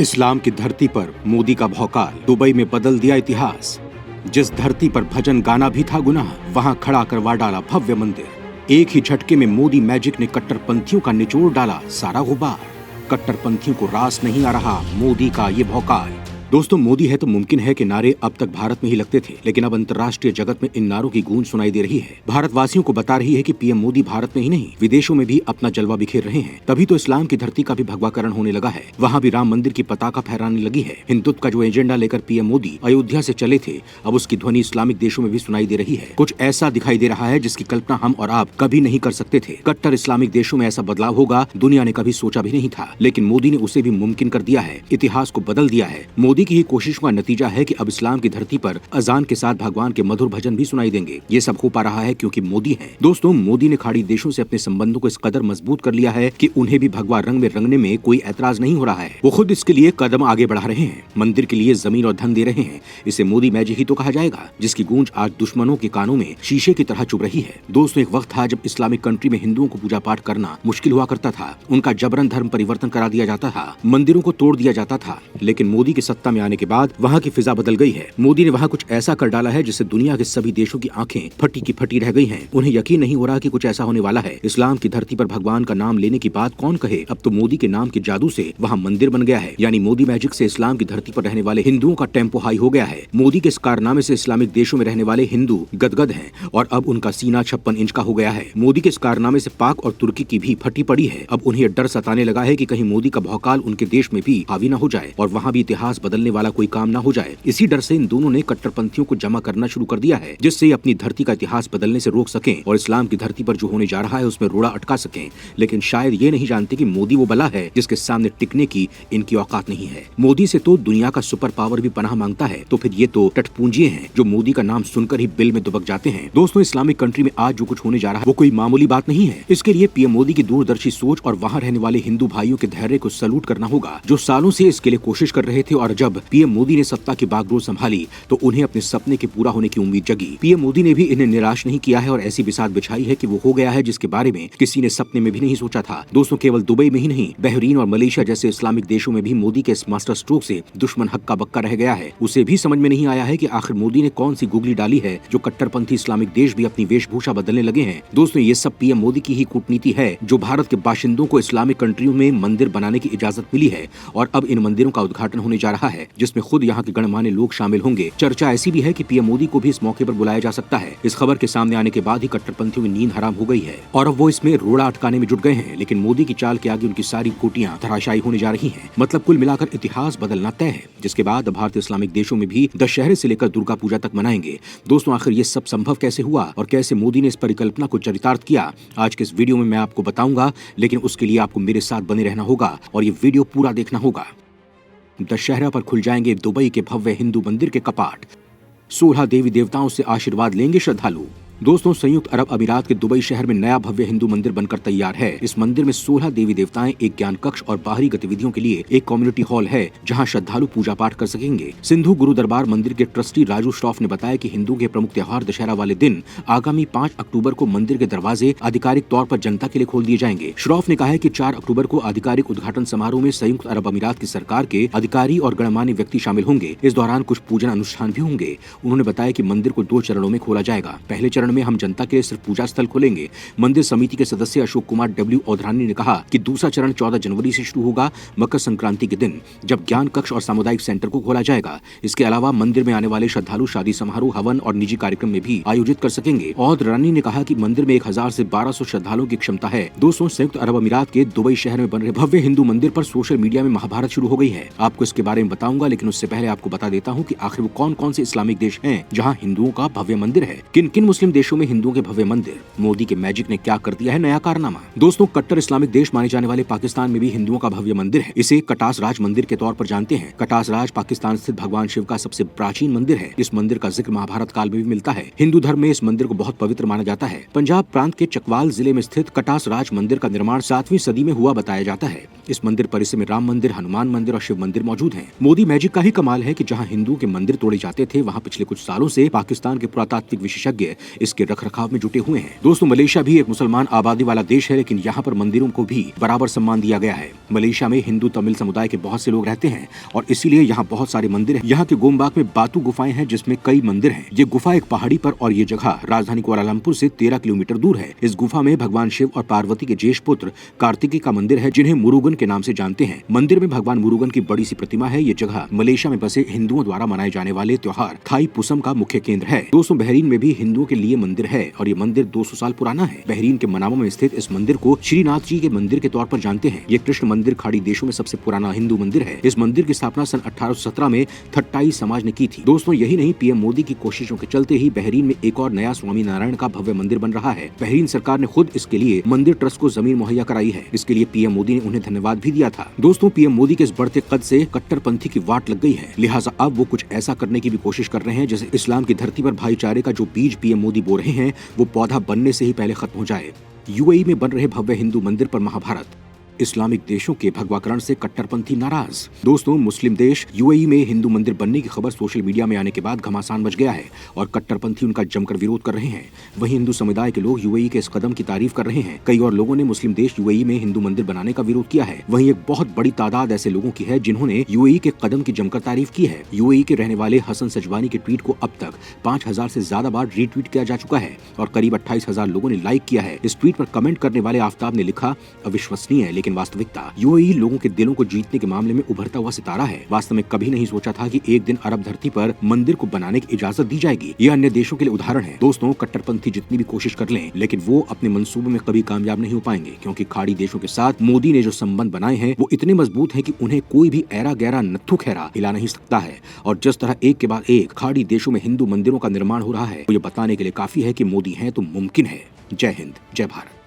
इस्लाम की धरती पर मोदी का भौकाल, दुबई में बदल दिया इतिहास। जिस धरती पर भजन गाना भी था गुनाह, वहां खड़ा करवा डाला भव्य मंदिर। एक ही झटके में मोदी मैजिक ने कट्टरपंथियों का निचोड़ डाला सारा गुबार। कट्टरपंथियों को रास नहीं आ रहा मोदी का ये भौकाल। दोस्तों, मोदी है तो मुमकिन है कि नारे अब तक भारत में ही लगते थे, लेकिन अब अंतर्राष्ट्रीय जगत में इन नारों की गूंज सुनाई दे रही है। भारतवासियों को बता रही है कि पीएम मोदी भारत में ही नहीं, विदेशों में भी अपना जलवा बिखेर रहे हैं। तभी तो इस्लाम की धरती का भी भगवाकरण होने लगा है। वहाँ भी राम मंदिर की पताका फहराने लगी है। हिंदुत्व का जो एजेंडा लेकर पीएम मोदी अयोध्या से चले थे, अब उसकी ध्वनि इस्लामिक देशों में भी सुनाई दे रही है। कुछ ऐसा दिखाई दे रहा है जिसकी कल्पना हम और आप कभी नहीं कर सकते थे। कट्टर इस्लामिक देशों में ऐसा बदलाव होगा, दुनिया ने कभी सोचा भी नहीं था, लेकिन मोदी ने उसे भी मुमकिन कर दिया है। इतिहास को बदल दिया है। मोदी की ही कोशिशों का नतीजा है कि अब इस्लाम की धरती पर अजान के साथ भगवान के मधुर भजन भी सुनाई देंगे। ये सब हो पा रहा है क्योंकि मोदी है। दोस्तों, मोदी ने खाड़ी देशों से अपने संबंधों को इस कदर मजबूत कर लिया है कि उन्हें भी भगवा रंग में रंगने में कोई ऐतराज नहीं हो रहा है। वो खुद इसके लिए कदम आगे बढ़ा रहे हैं, मंदिर के लिए जमीन और धन दे रहे हैं। इसे मोदी मैजिक ही तो कहा जाएगा, जिसकी गूंज आज दुश्मनों के कानों में शीशे की तरह चुभ रही है। दोस्तों, एक वक्त था जब इस्लामिक कंट्री में हिंदुओं को पूजा पाठ करना मुश्किल हुआ करता था। उनका जबरन धर्म परिवर्तन करा दिया जाता था, मंदिरों को तोड़ दिया जाता था। लेकिन मोदी की सत्ता में आने के बाद वहाँ की फिजा बदल गई है। मोदी ने वहाँ कुछ ऐसा कर डाला है जिससे दुनिया के सभी देशों की आंखें फटी की फटी रह गई हैं। उन्हें यकीन नहीं हो रहा कि कुछ ऐसा होने वाला है। इस्लाम की धरती पर भगवान का नाम लेने की बात कौन कहे, अब तो मोदी के नाम के जादू से वहाँ मंदिर बन गया है। यानी मोदी मैजिक से इस्लाम की धरती पर रहने वाले हिंदुओं का टेम्पो हाई हो गया है। मोदी के इस कारनामे से इस्लामिक देशों में रहने वाले हिंदू गदगद हैं और अब उनका सीना 56 इंच का हो गया है। मोदी के इस कारनामे से पाक और तुर्की की भी फटी पड़ी है। अब उन्हें डर सताने लगा है कि कहीं मोदी का भौकाल उनके देश में भी हावी न हो जाए और वहाँ भी इतिहास बदलने वाला कोई काम न हो जाए। इसी डर से इन दोनों ने कट्टरपंथियों को जमा करना शुरू कर दिया है, जिससे अपनी धरती का इतिहास बदलने से रोक सकें और इस्लाम की धरती पर जो होने जा रहा है उसमें रोड़ा अटका सकें। लेकिन शायद ये नहीं जानते कि मोदी वो बला है जिसके सामने टिकने की इनकी औकात नहीं है। मोदी से तो दुनिया का सुपर पावर भी पनाह मांगता है, तो फिर ये तो टटपूंजिये हैं जो मोदी का नाम सुनकर ही बिल में दुबक जाते हैं। दोस्तों, इस्लामिक कंट्री में आज जो कुछ होने जा रहा है वो कोई मामूली बात नहीं है। इसके लिए पीएम मोदी की दूरदर्शी सोच और वहाँ रहने वाले हिंदू भाइयों के धैर्य को सैल्यूट करना होगा, जो सालों से इसके लिए कोशिश कर रहे थे। और जब पीएम मोदी ने सत्ता की बागडोर संभाली तो उन्हें अपने सपने के पूरा होने की उम्मीद जगी। पीएम मोदी ने भी इन्हें निराश नहीं किया है और ऐसी बिसात बिछाई है कि वो हो गया है जिसके बारे में किसी ने सपने में भी नहीं सोचा था। दोस्तों, केवल दुबई में ही नहीं, बहरीन और मलेशिया जैसे इस्लामिक देशों में भी मोदी के इस मास्टर स्ट्रोक से दुश्मन हक्का बक्का रह गया है। उसे भी समझ में नहीं आया है कि आखिर मोदी ने कौन सी गुगली डाली है जो कट्टरपंथी इस्लामिक देश भी अपनी वेशभूषा बदलने लगे हैं। दोस्तों, ये सब पीएम मोदी की ही कूटनीति है जो भारत के बाशिंदों को इस्लामिक कंट्रियों में मंदिर बनाने की इजाजत मिली है और अब इन मंदिरों का उद्घाटन होने जा रहा है, जिसमें खुद यहाँ के गणमान्य लोग शामिल होंगे। चर्चा ऐसी भी है कि पीएम मोदी को भी इस मौके पर बुलाया जा सकता है। इस खबर के सामने आने के बाद ही कट्टरपंथियों की नींद हराम हो गई है और अब वो इसमें रोड़ा अटकाने में जुट गए हैं। लेकिन मोदी की चाल के आगे उनकी सारी कोटियां धराशायी होने जा रही हैं। मतलब कुल मिलाकर इतिहास बदलना तय है, जिसके बाद भारतीय इस्लामिक देशों में भी दशहरे से लेकर दुर्गा पूजा तक मनाएंगे। दोस्तों, आखिर ये सब संभव कैसे हुआ और कैसे मोदी ने इस परिकल्पना को चरितार्थ किया, आज के इस वीडियो में मैं आपको बताऊंगा। लेकिन उसके लिए आपको मेरे साथ बने रहना होगा और ये वीडियो पूरा देखना होगा। दशहरा पर खुल जाएंगे दुबई के भव्य हिंदू मंदिर के कपाट। 16 देवी देवताओं से आशीर्वाद लेंगे श्रद्धालु। दोस्तों, संयुक्त अरब अमीरात के दुबई शहर में नया भव्य हिंदू मंदिर बनकर तैयार है। इस मंदिर में 16 देवी देवताएं, एक ज्ञान कक्ष और बाहरी गतिविधियों के लिए एक कम्युनिटी हॉल है जहां श्रद्धालु पूजा पाठ कर सकेंगे। सिंधु गुरु दरबार मंदिर के ट्रस्टी राजू श्रॉफ ने बताया कि हिंदू के प्रमुख त्योहार दशहरा वाले दिन आगामी 5 अक्टूबर को मंदिर के दरवाजे आधिकारिक तौर पर जनता के लिए खोल दिए जाएंगे। श्रॉफ ने कहा है कि 4 अक्टूबर को आधिकारिक उद्घाटन समारोह में संयुक्त अरब अमीरात की सरकार के अधिकारी और गणमान्य व्यक्ति शामिल होंगे। इस दौरान कुछ पूजन अनुष्ठान भी होंगे। उन्होंने बताया कि मंदिर को 2 चरणों में खोला जाएगा। पहले चरण में हम जनता के सिर्फ पूजा स्थल खोलेंगे। मंदिर समिति के सदस्य अशोक कुमार डब्ल्यू औधरानी ने कहा कि दूसरा चरण 14 जनवरी से शुरू होगा, मकर संक्रांति के दिन, जब ज्ञान कक्ष और सामुदायिक सेंटर को खोला जाएगा। इसके अलावा मंदिर में आने वाले श्रद्धालु शादी समारोह, हवन और निजी कार्यक्रम में भी आयोजित कर सकेंगे। औधरानी ने कहा कि मंदिर में 1000 से 1200 श्रद्धालुओं की क्षमता है। दोस्तों, संयुक्त अरब अमीरात के दुबई शहर में बन रहे भव्य हिंदू मंदिर पर सोशल मीडिया में महाभारत शुरू हो गई है। आपको इसके बारे में बताऊंगा, लेकिन उससे पहले आपको बता देता हूँ कि आखिर वो कौन कौन से इस्लामिक देश हैं जहाँ हिंदुओं का भव्य मंदिर है। किन किन मुस्लिम देशों में हिंदुओं के भव्य मंदिर, मोदी के मैजिक ने क्या कर दिया है नया कारनामा। दोस्तों, कट्टर इस्लामिक देश माने जाने वाले पाकिस्तान में भी हिंदुओं का भव्य मंदिर है। इसे कटास राज मंदिर के तौर पर जानते हैं। कटास राज पाकिस्तान स्थित भगवान शिव का सबसे प्राचीन मंदिर है। इस मंदिर का जिक्र महाभारत काल में भी मिलता है। हिंदू धर्म में इस मंदिर को बहुत पवित्र माना जाता है। पंजाब प्रांत के चकवाल जिले में स्थित कटास राज मंदिर का निर्माण 7वीं सदी में हुआ बताया जाता है। इस मंदिर परिसर में राम मंदिर, हनुमान मंदिर और शिव मंदिर मौजूद हैं। मोदी मैजिक का ही कमाल है कि जहां हिंदुओं के मंदिर तोड़े जाते थे, वहां पिछले कुछ सालों से पाकिस्तान के पुरातात्विक विशेषज्ञ इसके रखरखाव में जुटे हुए हैं। दोस्तों, मलेशिया भी एक मुसलमान आबादी वाला देश है, लेकिन यहाँ पर मंदिरों को भी बराबर सम्मान दिया गया है। मलेशिया में हिंदू तमिल समुदाय के बहुत से लोग रहते हैं और इसीलिए यहाँ बहुत सारे मंदिर हैं। यहाँ के गोमबाग में बातू गुफाएं हैं, जिसमें कई मंदिर हैं। ये गुफा एक पहाड़ी पर और ये जगह राजधानी कुआलालंपुर से 13 किलोमीटर दूर है। इस गुफा में भगवान शिव और पार्वती के ज्येष्ठ पुत्र कार्तिकेय का मंदिर है, जिन्हें मुरुगन के नाम से जानते हैं। मंदिर में भगवान मुरुगन की बड़ी सी प्रतिमा है। ये जगह मलेशिया में बसे हिंदुओं द्वारा मनाए जाने वाले त्योहार थाई पुसम का मुख्य केंद्र है। दोस्तों, बहरीन में भी हिंदुओं के लिए मंदिर है और ये मंदिर 200 साल पुराना है। बहरीन के मनामा में स्थित इस मंदिर को श्रीनाथ जी के मंदिर के तौर पर जानते हैं। ये कृष्ण मंदिर खाड़ी देशों में सबसे पुराना हिंदू मंदिर है। इस मंदिर की स्थापना सन 1817 में थट्टाई समाज ने की थी। दोस्तों, यही नहीं, पीएम मोदी की कोशिशों के चलते ही बहरीन में एक और नया स्वामी नारायण का भव्य मंदिर बन रहा है। बहरीन सरकार ने खुद इसके लिए मंदिर ट्रस्ट को जमीन मुहैया कराई है। इसके लिए पीएम मोदी ने उन्हें धन्यवाद भी दिया था। दोस्तों, पीएम मोदी के इस बढ़ते कद से कट्टरपंथी की वाट लग गई है, लिहाजा अब वो कुछ ऐसा करने की भी कोशिश कर रहे हैं जैसे इस्लाम की धरती पर भाईचारे का जो बीज पीएम मोदी बो रहे हैं वो पौधा बनने से ही पहले खत्म हो जाए। यूएई में बन रहे भव्य हिंदू मंदिर पर महाभारत। इस्लामिक देशों के भगवाकरण से कट्टरपंथी नाराज। दोस्तों, मुस्लिम देश यूएई में हिंदू मंदिर बनने की खबर सोशल मीडिया में आने के बाद घमासान मच गया है और कट्टरपंथी उनका जमकर विरोध कर रहे हैं। वहीं हिंदू समुदाय के लोग यूएई के इस कदम की तारीफ कर रहे हैं। कई और लोगों ने मुस्लिम देश यूएई में हिंदू मंदिर बनाने का विरोध किया है। वहीं एक बहुत बड़ी तादाद ऐसे लोगों की है जिन्होंने यूएई के कदम की जमकर तारीफ की है। यूएई के रहने वाले हसन सजवानी के ट्वीट को अब तक 5000 से ज्यादा बार रीट्वीट किया जा चुका है और करीब 28,000 लोगों ने लाइक किया है। इस ट्वीट पर कमेंट करने वाले आफ्ताब ने लिखा, अविश्वसनीय है लेकिन वास्तविकता। यूएई लोगों के दिलों को जीतने के मामले में उभरता हुआ सितारा है। वास्तव में कभी नहीं सोचा था कि एक दिन अरब धरती पर मंदिर को बनाने की इजाजत दी जाएगी। यह अन्य देशों के लिए उदाहरण है। दोस्तों, कट्टरपंथी जितनी भी कोशिश कर लें, लेकिन वो अपने मंसूबों में कभी कामयाब नहीं हो पाएंगे, क्योंकि खाड़ी देशों के साथ मोदी ने जो संबंध बनाए हैं वो इतने मजबूत हैं कि उन्हें कोई भी ऐरा गैरा नत्थु खैरा हिला नहीं सकता है। और जिस तरह एक के बाद एक खाड़ी देशों में हिंदू मंदिरों का निर्माण हो रहा है, वो ये बताने के लिए काफी है कि मोदी हैं तो मुमकिन है। जय हिंद, जय भारत।